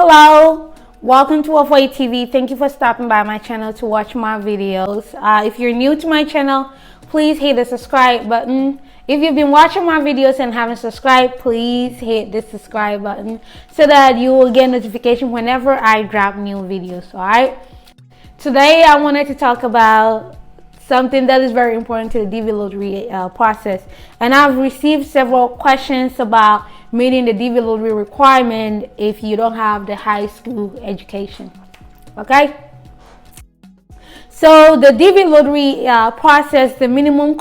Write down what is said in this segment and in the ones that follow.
Hello, welcome to Avoid TV. Thank you for stopping by my channel to watch my videos. If you're new to my channel, please hit the subscribe button. If you've been watching my videos and haven't subscribed, please hit the subscribe button so that you will get notification whenever I drop new videos. Alright, today I wanted to talk about something that is very important to the DV lottery process, and I've received several questions about meeting the DV lottery requirement if you don't have the high school education. Okay, so the DV lottery process, the minimum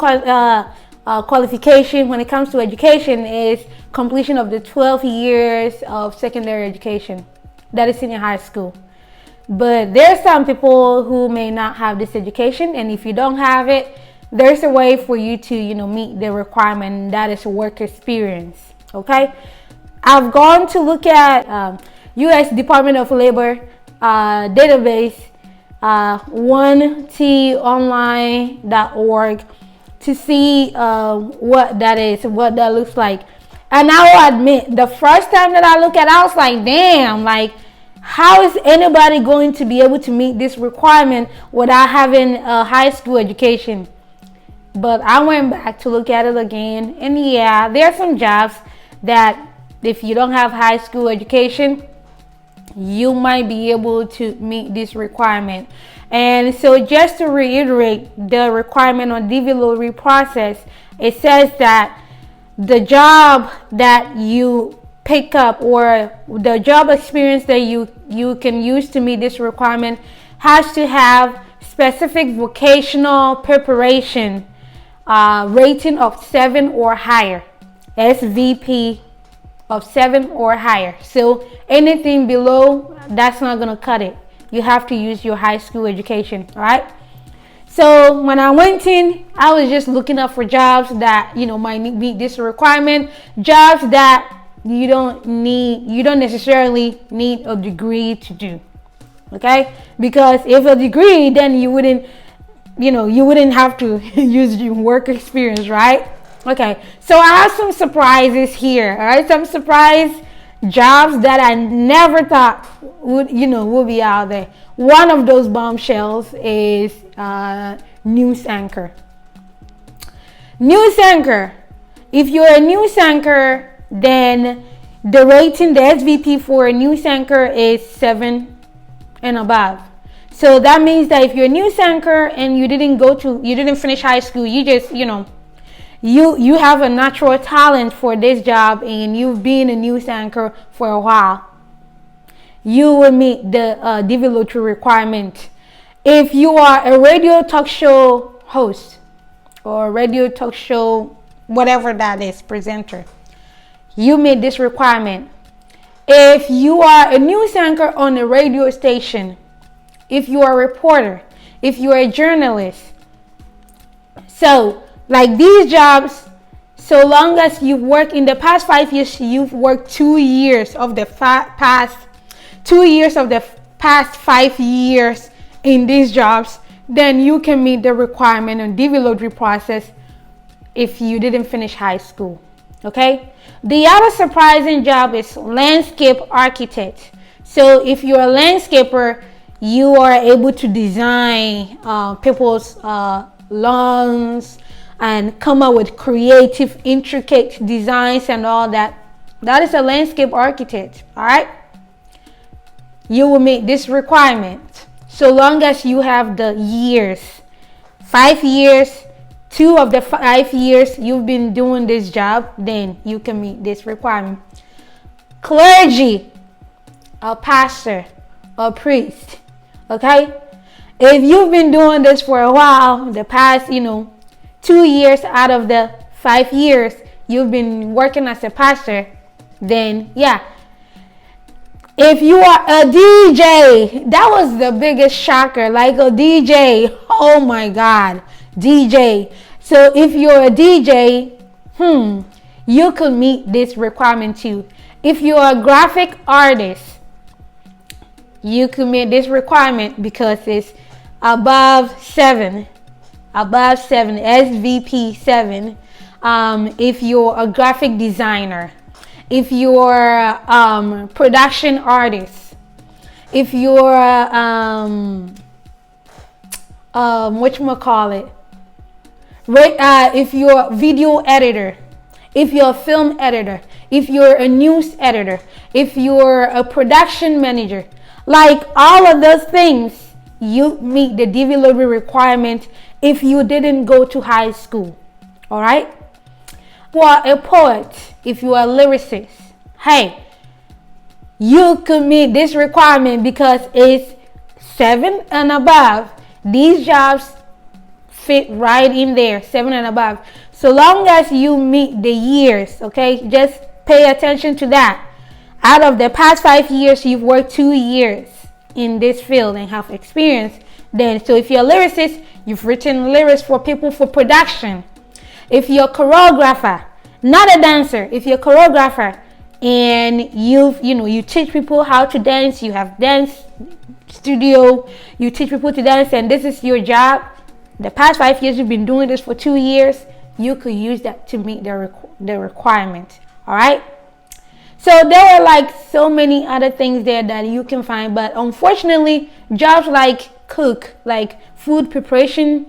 qualification when it comes to education is completion of the 12 years of secondary education, that is senior high school. But there's some people who may not have this education, and if you don't have it, there's a way for you to meet the requirement, and that is work experience. Okay, I've gone to look at U.S. Department of Labor database, 1tonline.org, to see what that is, what that looks like. And I will admit, the first time that I looked at it, I was like, damn, like, how is anybody going to be able to meet this requirement without having a high school education? But I went back to look at it again, and yeah, there are some jobs that if you don't have high school education, you might be able to meet this requirement. And so just to reiterate the requirement on DV lottery process, it says that the job that you pick up or the job experience that you can use to meet this requirement has to have specific vocational preparation rating of 7 or higher, SVP of 7 or higher. So anything below, that's not gonna cut it. You have to use your high school education. All right, so when I went in, I was just looking up for jobs that might meet this requirement, jobs that you don't necessarily need a degree to do. Okay, because if a degree, then you wouldn't have to use your work experience, right? Okay, so I have some surprises here. All right, some surprise jobs that I never thought would be out there. One of those bombshells is news anchor. News anchor. If you're a news anchor, then the rating, the SVP for a news anchor is 7 and above. So that means that if you're a news anchor and you didn't finish high school, you just you have a natural talent for this job, and you've been a news anchor for a while, you will meet the DV lottery requirement. If you are a radio talk show host or radio talk show, whatever that is, presenter, you meet this requirement. If you are a news anchor on a radio station, if you are a reporter, if you are a journalist, so like these jobs, so long as you work in the past 5 years, you've worked 2 years of the past 5 years in these jobs, then you can meet the requirement on DV lottery process if you didn't finish high school. Okay, the other surprising job is landscape architect. So if you're a landscaper, you are able to design people's lawns and come up with creative, intricate designs and all that. That is a landscape architect. All right, you will meet this requirement so long as you have the years, 5 years. 2 of the 5 years you've been doing this job, then you can meet this requirement. Clergy, a pastor, a priest. Okay, if you've been doing this for a while, the past 2 years out of the 5 years you've been working as a pastor, then yeah. If you are a DJ, that was the biggest shocker, like a DJ, oh my God, DJ. So if you're a DJ, you could meet this requirement too. If you're a graphic artist, you could meet this requirement because it's above 7, SVP 7. If you're a graphic designer, if you're a production artist, if you're whatchamacallit, if you're a video editor, if you're a film editor, if you're a news editor, if you're a production manager, like all of those things, you meet the DV lottery requirement if you didn't go to high school. All right. For a poet, if you are a lyricist, hey, you could meet this requirement because it's 7 and above. These jobs fit right in there, 7 and above. So long as you meet the years, okay, just pay attention to that. Out of the past 5 years, you've worked 2 years in this field and have experience. Then, so if you're a lyricist, you've written lyrics for people for production. If you're a choreographer, not a dancer, if you're a choreographer and you teach people how to dance, you have dance studio, you teach people to dance, and this is your job. The past 5 years you've been doing this for 2 years, you could use that to meet the requirement. All right. So there are like so many other things there that you can find, but unfortunately, jobs like cook, like food preparation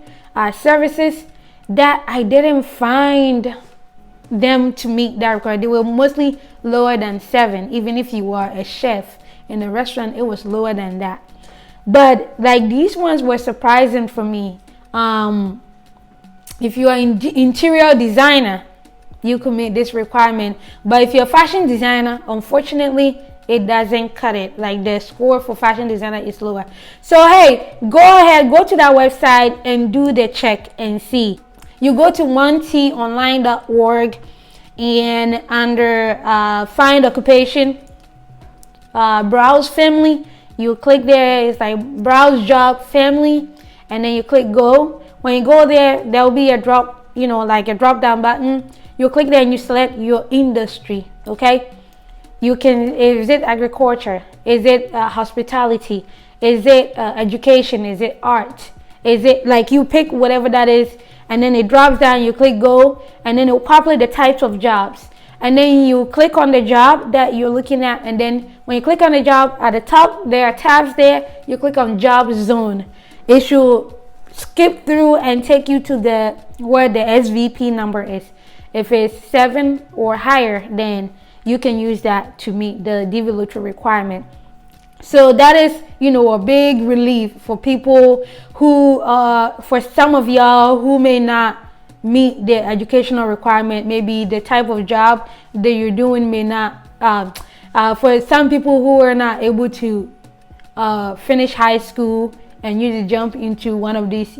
services, that I didn't find them to meet that requirement. They were mostly lower than 7. Even if you were a chef in a restaurant, it was lower than that. But like these ones were surprising for me. If you are an interior designer, you could meet this requirement. But if you're a fashion designer, unfortunately, it doesn't cut it. Like the score for fashion designer is lower. So hey, go ahead, go to that website and do the check and see. You go to 1tonline.org and under find occupation, browse family, you click there. It's like browse job family, and then you click go. When you go there, there will be a drop, like a drop down button. You click there and you select your industry. Okay, you can, is it agriculture, is it hospitality, is it education, is it art, is it, like, you pick whatever that is, and then it drops down. You click go, and then it will populate the types of jobs, and then you click on the job that you're looking at, and then when you click on the job, at the top there are tabs there. You click on job zone. It should skip through and take you to where the SVP number is. If it's 7 or higher, then you can use that to meet the DV lottery requirement. So that is, a big relief for people who, for some of y'all who may not meet the educational requirement. Maybe the type of job that you're doing may not, for some people who are not able to finish high school and you just jump into one of these,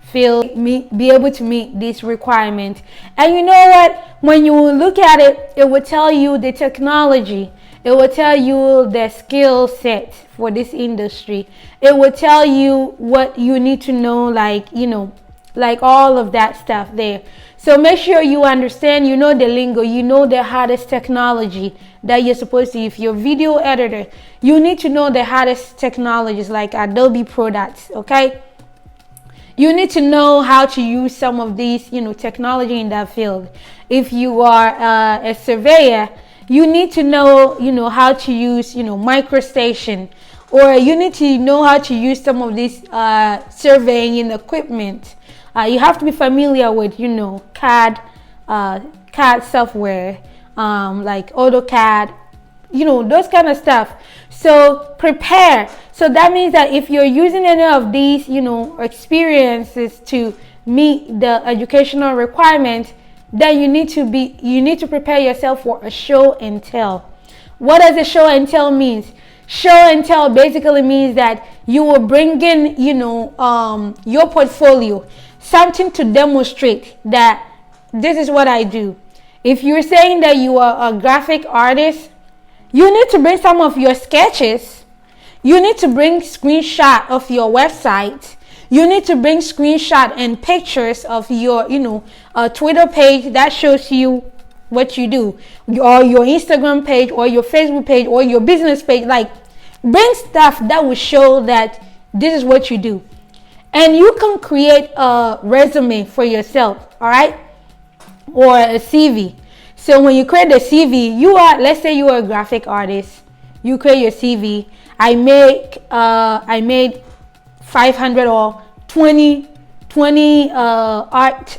field, be able to meet this requirement. And you know what? When you look at it, it will tell you the technology. It will tell you the skill set for this industry. It will tell you what you need to know, like all of that stuff there. So make sure you understand, the lingo, the hardest technology that you're supposed to. If you're a video editor, you need to know the hardest technologies like Adobe products, okay? You need to know how to use some of these, technology in that field. If you are a surveyor, you need to know, how to use, MicroStation, or you need to know how to use some of these surveying equipment. You have to be familiar with, CAD software, like AutoCAD, those kind of stuff. So prepare. So that means that if you're using any of these, experiences to meet the educational requirement, then you need to prepare yourself for a show and tell. What does a show and tell means? Show and tell basically means that you will bring in, your portfolio, something to demonstrate that this is what I do. If you're saying that you are a graphic artist, you need to bring some of your sketches. You need to bring screenshot of your website. You need to bring screenshot and pictures of your, Twitter page that shows you what you do, or your Instagram page, or your Facebook page, or your business page. Like, bring stuff that will show that this is what you do. And you can create a resume for yourself, all right? Or a CV. So when you create a CV, let's say you are a graphic artist, you create your CV. I made 500 or 20 art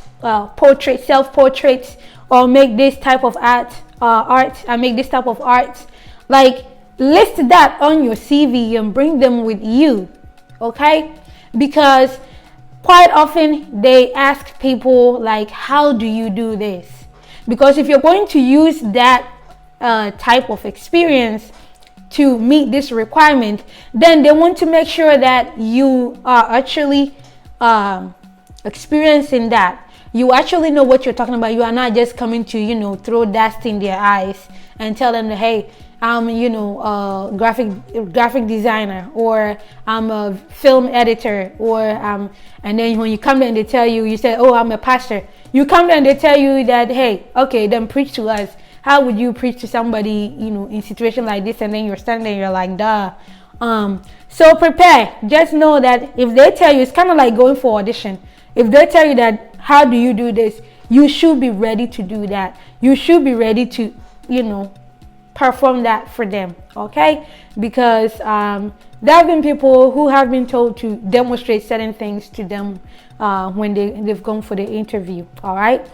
portraits, self-portraits, or make this type of art. I make this type of art. Like, list that on your CV and bring them with you, okay? Because quite often they ask people like, how do you do this? Because if you're going to use that type of experience to meet this requirement, then they want to make sure that you are actually experiencing that. You actually know what you're talking about. You are not just coming to, throw dust in their eyes and tell them that, hey, I'm, a graphic designer, or I'm a film editor, or and then when you come there and they tell you, you say, oh, I'm a pastor. You come there and they tell you that, hey, okay, then preach to us. How would you preach to somebody, in a situation like this? And then you're standing there, you're like, duh. So prepare. Just know that if they tell you, it's kind of like going for audition. If they tell you that, how do you do this? You should be ready to do that. You should be ready to, perform that for them, okay? Because there have been people who have been told to demonstrate certain things to them when they've gone for the interview, all right?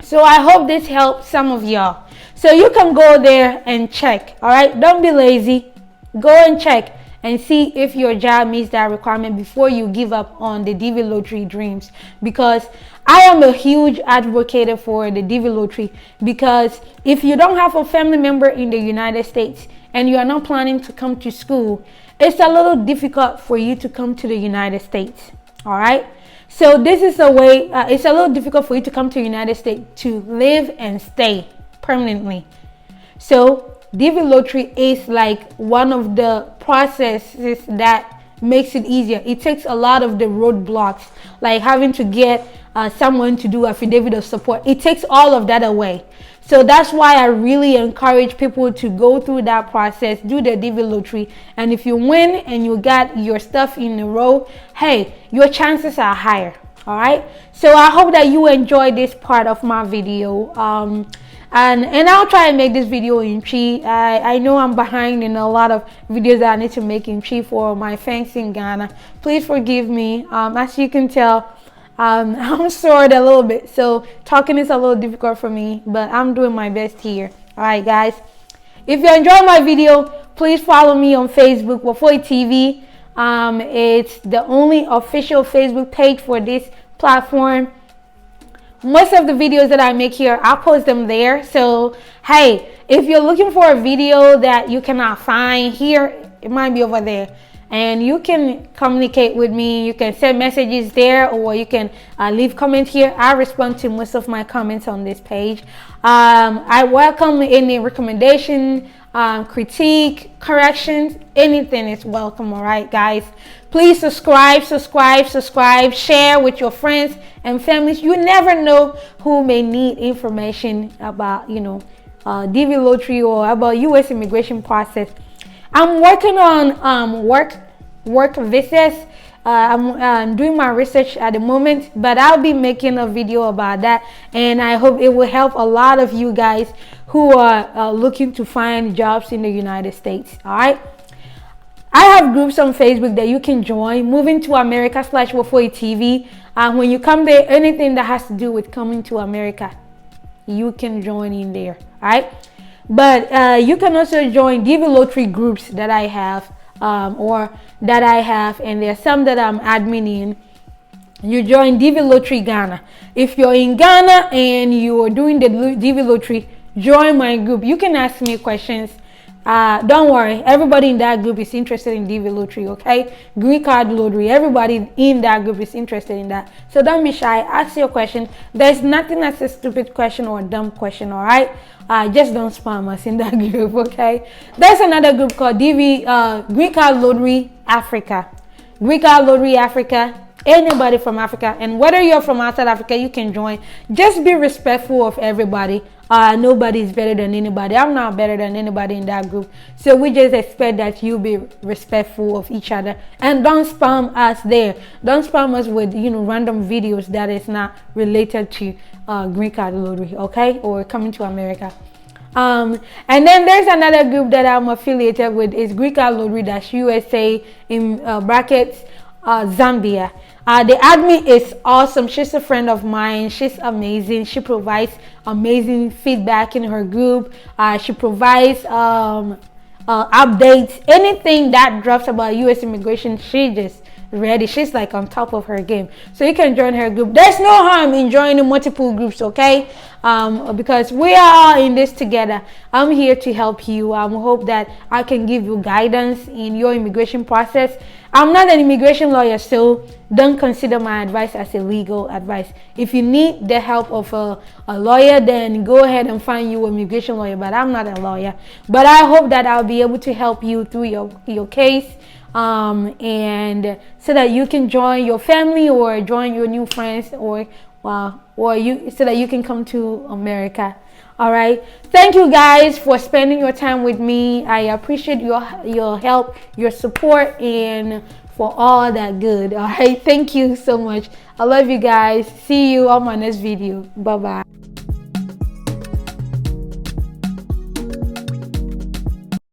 So I hope this helps some of y'all. So you can go there and check, all right? Don't be lazy. Go and check and see if your job meets that requirement before you give up on the DV lottery dreams. Because I am a huge advocate for the DV lottery, because if you don't have a family member in the United States and you are not planning to come to school, it's a little difficult for you to come to the United States, all right? So this is a way, it's a little difficult for you to come to the United States to live and stay permanently. So DV lottery is like one of the processes that makes it easier. It takes a lot of the roadblocks, like having to get someone to do affidavit of support. It takes all of that away. So that's why I really encourage people to go through that process, do the DV lottery, and if you win and you got your stuff in a row, hey, your chances are higher. All right. So I hope that you enjoyed this part of my video. And I'll try and make this video in Chi. I know I'm behind in a lot of videos that I need to make in Chi for my fans in Ghana. Please forgive me. As you can tell, I'm sore a little bit, so talking is a little difficult for me, but I'm doing my best here. All right, guys. If you enjoyed my video, please follow me on Facebook, Wafoi TV. It's the only official Facebook page for this platform. Most of the videos that I make here, I'll post them there. So, hey, if you're looking for a video that you cannot find here, it might be over there. And you can communicate with me. You can send messages there, or you can leave comments here. I respond to most of my comments on this page. I welcome any recommendation, critique, corrections. Anything is welcome. All right, guys. Please subscribe, share with your friends and families. You never know who may need information about, DV lottery or about U.S. immigration process. I'm working on work visas. I'm doing my research at the moment, but I'll be making a video about that, and I hope it will help a lot of you guys who are looking to find jobs in the United States. All right. I have groups on Facebook that you can join. Moving to America /Wafoi TV. When you come there, anything that has to do with coming to America, you can join in there. All right. But you can also join DV lottery groups that I have, and there's some that I'm admin in. You join DV lottery Ghana. If you're in Ghana and you're doing the DV lottery, join my group. You can ask me questions. Don't worry, everybody in that group is interested in DV lottery, okay? Green card lottery, everybody in that group is interested in that. So don't be shy, ask your question. There's nothing that's a stupid question or a dumb question, all right? Just don't spam us in that group, okay? There's another group called Green Card Lottery Africa. Green Card Lottery Africa. Anybody from Africa, and whether you're from outside Africa, you can join. Just be respectful of everybody. Nobody is better than anybody. I'm not better than anybody in that group. So we just expect that you be respectful of each other, and don't spam us there. Don't spam us with random videos that is not related to green card lottery, okay, or coming to America. And then there's another group that I'm affiliated with. Is Greek USA in brackets Zambia. The admin is awesome. She's a friend of mine. She's amazing. She provides amazing feedback in her group. She provides updates. Anything that drops about U.S. immigration, she just ready. She's like on top of her game. So you can join her group. There's no harm in joining multiple groups, okay? Because we are in this together. I'm here to help you. I hope that I can give you guidance in your immigration process. I'm not an immigration lawyer, so don't consider my advice as a legal advice. If you need the help of a lawyer, then go ahead and find you an immigration lawyer, but I'm not a lawyer. But I hope that I'll be able to help you through your case, and so that you can join your family or join your new friends, or so that you can come to America. All right, thank you guys for spending your time with me. I appreciate your help, your support, and for all that good. All right, thank you so much. I love you guys. See you on my next video. Bye bye.